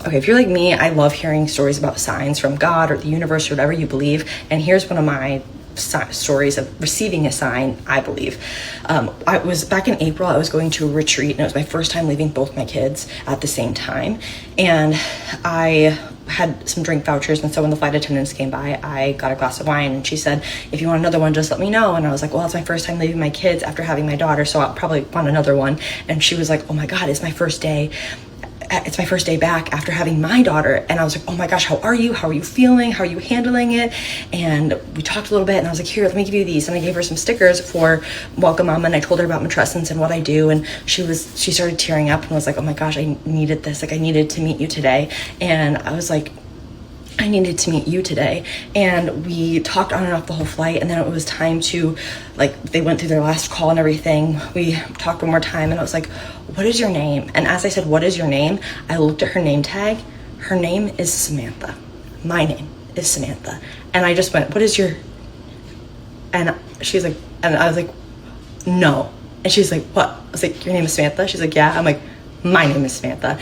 Okay, if you're like me, I love hearing stories about signs from God or the universe or whatever you believe. And here's one of my stories of receiving a sign, I believe. I was back in April, I was going to a retreat, and it was my first time leaving both my kids at the same time. And I had some drink vouchers, and so when the flight attendants came by, I got a glass of wine, and she said, if you want another one, just let me know. And I was like, well, it's my first time leaving my kids after having my daughter, so I'll probably want another one. And she was like, oh my God, it's my first day back after having my daughter. And I was like, oh my gosh, how are you? How are you feeling? How are you handling it? And we talked a little bit, and I was like, here, let me give you these. And I gave her some stickers for Welcome Mama, and I told her about matrescence and what I do. And she started tearing up and was like, oh my gosh, I needed this. Like, I needed to meet you today. And I was like, I needed to meet you today. And we talked on and off the whole flight, and then it was time to, like, they went through their last call and everything. We talked one more time, and I was like, what is your name? And as I said, what is your name? I looked at her name tag. Her name is Samantha. My name is Samantha. And I just went, what is your, and she's like, and I was like, no. And she's like, what? I was like, your name is Samantha? She's like, yeah. I'm like, my name is Samantha.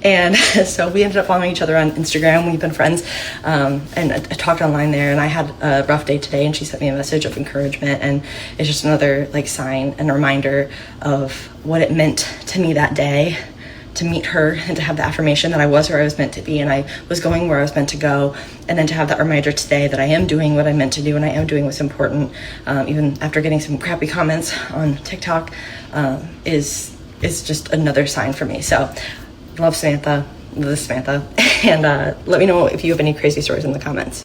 And so we ended up following each other on Instagram. We've been friends, and I talked online there, and I had a rough day today, and she sent me a message of encouragement, and it's just another like sign and a reminder of what it meant to me that day to meet her and to have the affirmation that I was where I was meant to be, and I was going where I was meant to go, and then to have that reminder today that I am doing what I meant to do, and I am doing what's important, even after getting some crappy comments on TikTok, is just another sign for me. So love Samantha, and let me know if you have any crazy stories in the comments.